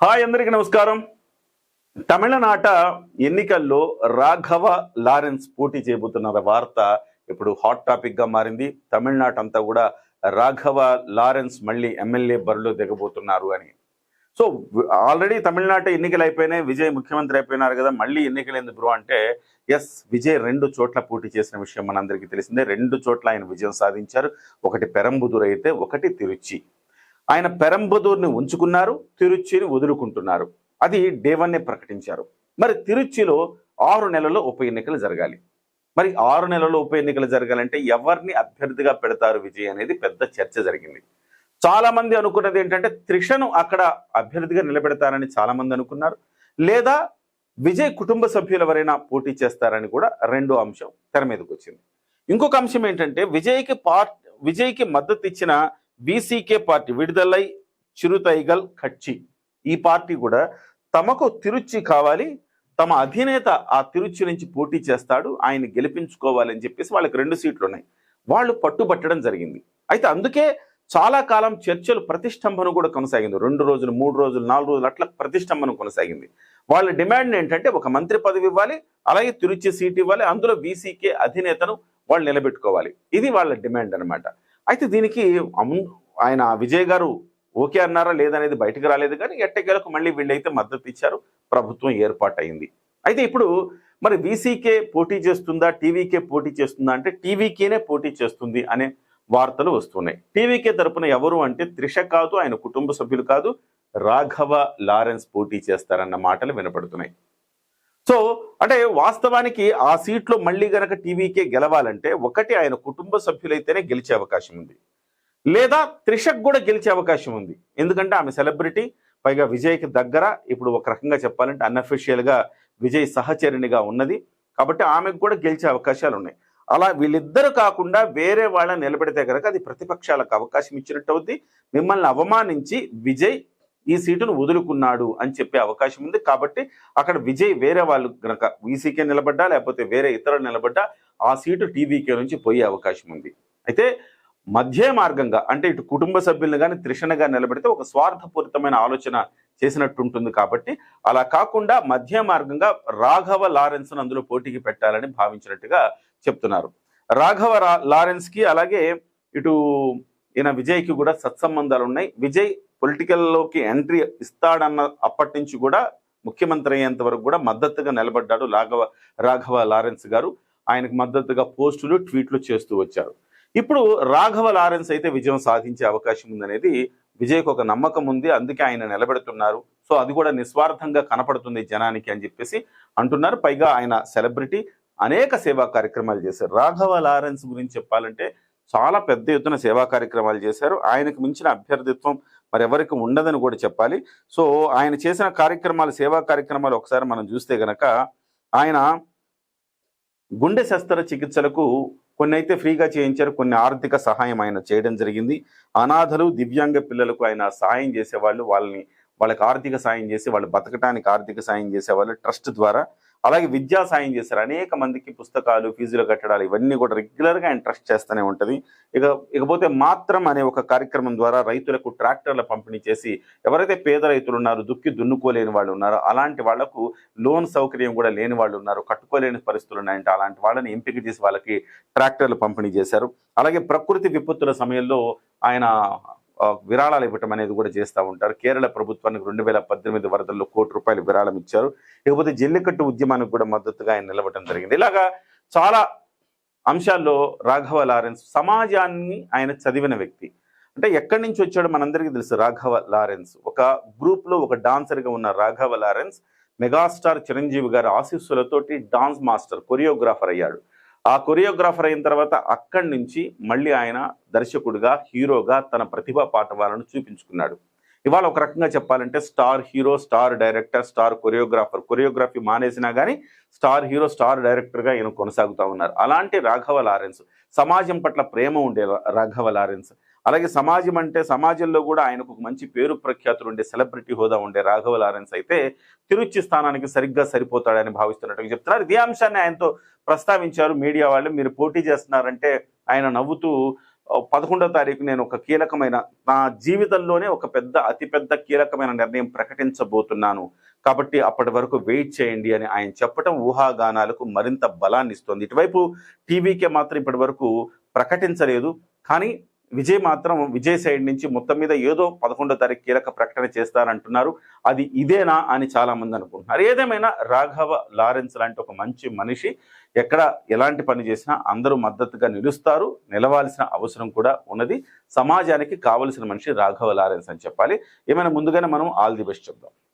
Hi అందరికీ నమస్కారం. తమిళనాట ఎన్నికల్లో రాఘవ లారెన్స్ పోటీ చేయబోతున్న వార్త ఇప్పుడు హాట్ టాపిక్ గా మారింది. తమిళనాట అంతా కూడా రాఘవ లారెన్స్ మళ్ళీ ఎమ్మెల్యే బరిలో దిగబోతున్నారు అని. సో ఆల్రెడీ తమిళనాట ఎన్నికలు అయిపోయినాయి, విజయ్ ముఖ్యమంత్రి అయిపోయినారు కదా, మళ్ళీ ఎన్నికలు ఎందుకు బ్రో అంటే ఎస్, విజయ్ 2 చోట్ల పోటీ చేసిన విషయం మనందరికీ తెలిసిందే. 2 చోట్ల ఆయన విజయం సాధించారు. ఒకటి పెరంబుదూర్ అయితే ఒకటి తిరుచి. ఆయన పెరంబదూర్ని ఉంచుకున్నారు, తిరుచిని వదులుకుంటున్నారు. అది డే 1 ప్రకటించారు. మరి తిరుచిలో 6 నెలల్లో ఉప ఎన్నికలు జరగాలి. మరి 6 నెలల్లో ఉప ఎన్నికలు జరగాలంటే ఎవరిని అభ్యర్థిగా పెడతారు విజయ్ అనేది పెద్ద చర్చ జరిగింది. చాలా మంది అనుకున్నది ఏంటంటే త్రిషను అక్కడ అభ్యర్థిగా నిలబెడతారని చాలా మంది అనుకున్నారు. లేదా విజయ్ కుటుంబ సభ్యులు ఎవరైనా పోటీ చేస్తారని కూడా రెండో అంశం తెర మీదకి వచ్చింది. ఇంకొక అంశం ఏంటంటే విజయ్కి మద్దతు ఇచ్చిన బీసీకే పార్టీ, విడుదలై చిరుతైగల్ కచ్చి, ఈ పార్టీ కూడా తమకు తిరుచి కావాలి, తమ అధినేత ఆ తిరుచి నుంచి పోటీ చేస్తాడు, ఆయన గెలిపించుకోవాలని చెప్పేసి వాళ్ళకి 2 సీట్లు ఉన్నాయి. వాళ్ళు పట్టుబట్టడం జరిగింది. అయితే అందుకే చాలా కాలం చర్చలు, ప్రతిష్టంభన కూడా కొనసాగింది. 2 రోజులు, 3 రోజులు, 4 రోజులు అట్లా ప్రతిష్టంభన కొనసాగింది. వాళ్ళ డిమాండ్ ఏంటంటే ఒక మంత్రి పదవి ఇవ్వాలి, అలాగే తిరుచి సీట్ ఇవ్వాలి, అందులో బీసీకే అధినేతను వాళ్ళు నిలబెట్టుకోవాలి. ఇది వాళ్ళ డిమాండ్ అనమాట. అయితే దీనికి ఆయన విజయ్ గారు ఓకే అన్నారా లేదనేది బయటకు రాలేదు, కానీ ఎట్టకేలకు మళ్ళీ వీళ్ళైతే మద్దతు ఇచ్చారు, ప్రభుత్వం ఏర్పాటైంది. అయితే ఇప్పుడు మరి బీసీకే పోటీ చేస్తుందా, టీవీకే పోటీ చేస్తుందా అంటే టీవీకేనే పోటీ చేస్తుంది అనే వార్తలు వస్తున్నాయి. టీవీకే తరపున ఎవరు అంటే త్రిష కాదు, ఆయన కుటుంబ సభ్యులు కాదు, రాఘవ లారెన్స్ పోటీ చేస్తారన్న మాటలు వినపడుతున్నాయి. సో అంటే వాస్తవానికి ఆ సీట్లో మళ్ళీ గనక టీవీకే గెలవాలంటే ఒకటి ఆయన కుటుంబ సభ్యులైతేనే గెలిచే అవకాశం ఉంది, లేదా త్రిషకు కూడా గెలిచే అవకాశం ఉంది. ఎందుకంటే ఆమె సెలబ్రిటీ, పైగా విజయ్కి దగ్గర, ఇప్పుడు ఒక రకంగా చెప్పాలంటే అన్అఫీషియల్గా విజయ్ సహచరునిగా ఉన్నది కాబట్టి ఆమెకు కూడా గెలిచే అవకాశాలు ఉన్నాయి. అలా వీళ్ళిద్దరు కాకుండా వేరే వాళ్ళని నిలబెడితే కనుక అది ప్రతిపక్షాలకు అవకాశం ఇచ్చినట్టు అవుద్ది. మిమ్మల్ని అవమానించి విజయ్ ఈ సీటును వదులుకున్నాడు అని చెప్పే అవకాశం ఉంది. కాబట్టి అక్కడ విజయ్ వేరే వాళ్ళు కనుక వీసీకే నిలబడ్డా, లేకపోతే వేరే ఇతరులు నిలబడ్డా ఆ సీటు టీవీకే నుంచి పోయే అవకాశం ఉంది. అయితే మధ్య మార్గంగా అంటే ఇటు కుటుంబ సభ్యులను కానీ త్రిషణగా నిలబెడితే ఒక స్వార్థపూరితమైన ఆలోచన చేసినట్టు ఉంటుంది. కాబట్టి అలా కాకుండా మధ్య మార్గంగా రాఘవ లారెన్స్ అందులో పోటీకి పెట్టాలని భావించినట్టుగా చెప్తున్నారు. రాఘవ లారెన్స్ కి అలాగే ఇటు ఈయన విజయ్కి కూడా సత్సంబంధాలు ఉన్నాయి. విజయ్ పొలిటికల్లోకి ఎంట్రీ ఇస్తాడన్న అప్పటి నుంచి కూడా ముఖ్యమంత్రి అయ్యేంత వరకు కూడా మద్దతుగా నిలబడ్డాడు రాఘవ లారెన్స్ గారు. ఆయనకు మద్దతుగా పోస్టులు, ట్వీట్లు చేస్తూ వచ్చారు. ఇప్పుడు రాఘవ లారెన్స్ అయితే విజయం సాధించే అవకాశం ఉందనేది విజయ్కి ఒక నమ్మకం ఉంది, అందుకే ఆయన నిలబెడుతున్నారు. సో అది కూడా నిస్వార్థంగా కనపడుతుంది జనానికి అని చెప్పేసి అంటున్నారు. పైగా ఆయన సెలబ్రిటీ, అనేక సేవా కార్యక్రమాలు చేశారు. రాఘవ లారెన్స్ గురించి చెప్పాలంటే చాలా పెద్ద ఎత్తున సేవా కార్యక్రమాలు చేశారు. ఆయనకు మించిన అభ్యర్థిత్వం మరెవరికి ఉండదని కూడా చెప్పాలి. సో ఆయన చేసిన కార్యక్రమాలు, సేవా కార్యక్రమాలు ఒకసారి మనం చూస్తే గనక ఆయన గుండె శస్త్రచికిత్సలకు కొన్ని అయితే ఫ్రీగా చేయించారు, కొన్ని ఆర్థిక సహాయం ఆయన చేయడం జరిగింది. అనాథలు, దివ్యాంగ పిల్లలకు ఆయన సహాయం చేసేవాళ్ళు, వాళ్ళకి ఆర్థిక సాయం చేసి వాళ్ళు బతకటానికి ఆర్థిక సాయం చేసేవాళ్ళు ట్రస్ట్ ద్వారా. అలాగే విద్యా సాయం చేశారు, అనేక మందికి పుస్తకాలు, ఫీజులు కట్టడాలు, ఇవన్నీ కూడా రెగ్యులర్గా ఆయన ట్రస్ట్ చేస్తూనే ఉంటుంది. ఇకపోతే మాత్రం అనే ఒక కార్యక్రమం ద్వారా రైతులకు ట్రాక్టర్ల పంపిణీ చేసి ఎవరైతే పేద రైతులు ఉన్నారో, దుక్కి దున్నుకోలేని వాళ్ళు ఉన్నారో, అలాంటి వాళ్లకు లోన్ సౌకర్యం కూడా లేని వాళ్ళు ఉన్నారు, కట్టుకోలేని పరిస్థితులు ఉన్నాయంటే అలాంటి వాళ్ళని ఎంపిక చేసి వాళ్ళకి ట్రాక్టర్లు పంపిణీ చేశారు. అలాగే ప్రకృతి విపత్తుల సమయంలో ఆయన విరాళాలు ఇవ్వటం అనేది కూడా చేస్తూ ఉంటారు. కేరళ ప్రభుత్వానికి 2018 వరదల్లో ₹1 విరాళం ఇచ్చారు. ఇకపోతే జల్లికట్టు ఉద్యమానికి కూడా మద్దతుగా ఆయన నిలవటం జరిగింది. ఇలాగా చాలా అంశాల్లో రాఘవ లారెన్స్ సమాజాన్ని ఆయన చదివిన వ్యక్తి. అంటే ఎక్కడి నుంచి వచ్చాడో మనందరికీ తెలుసు. రాఘవ లారెన్స్ ఒక గ్రూప్లో ఒక డాన్సర్గా ఉన్న రాఘవ లారెన్స్ మెగాస్టార్ చిరంజీవి గారి ఆశీస్సులతోటి డాన్స్ మాస్టర్, కొరియోగ్రాఫర్ అయ్యాడు. ఆ కొరియోగ్రాఫర్ అయిన తర్వాత అక్కడి నుంచి మళ్ళీ ఆయన దర్శకుడిగా, హీరోగా తన ప్రతిభా పాఠవాలను చూపించుకున్నాడు. ఇవాళ ఒక రకంగా చెప్పాలంటే star hero, star director, star choreographer. Choreography మానేసినా కానీ స్టార్ హీరో, స్టార్ డైరెక్టర్గా ఈయన కొనసాగుతూ ఉన్నారు. అలాంటి రాఘవ లారెన్స్, సమాజం పట్ల ప్రేమ ఉండే రాఘవ లారెన్స్, అలాగే సమాజం అంటే సమాజంలో కూడా ఆయనకు ఒక మంచి పేరు ప్రఖ్యాతులు ఉండే, సెలబ్రిటీ హోదా ఉండే రాఘవ లారెన్స్ అయితే తిరుచి స్థానానికి సరిగ్గా సరిపోతాడని భావిస్తున్నట్టుగా చెప్తున్నారు. ఇదే అంశాన్ని ఆయనతో ప్రస్తావించారు మీడియా వాళ్ళు. మీరు పోటీ చేస్తున్నారంటే ఆయన నవ్వుతూ 11వ తారీఖు నేను ఒక కీలకమైన, నా జీవితంలోనే ఒక అతిపెద్ద కీలకమైన నిర్ణయం ప్రకటించబోతున్నాను. కాబట్టి అప్పటి వరకు వెయిట్ చేయండి అని ఆయన చెప్పడం ఊహాగానాలకు మరింత బలాన్ని ఇస్తుంది. ఇటువైపు టీవీకే మాత్రం ఇప్పటి వరకు ప్రకటించలేదు. కానీ విజయ్ సైడ్ నుంచి మొత్తం మీద ఏదో 11వ తారీఖు కీలక ప్రకటన చేస్తారంటున్నారు. అది ఇదేనా అని చాలా మంది అనుకుంటున్నారు. ఏదేమైనా రాఘవ లారెన్స్ లాంటి ఒక మంచి మనిషి ఎక్కడ ఎలాంటి పని చేసినా అందరూ మద్దతుగా నిలుస్తారు. నిలవాల్సిన అవసరం కూడా ఉన్నది. సమాజానికి కావలసిన మనిషి రాఘవ లారెన్స్ అని చెప్పాలి. ఏమైనా ముందుగానే మనం ఆల్ ది బెస్ట్ చెప్దాం.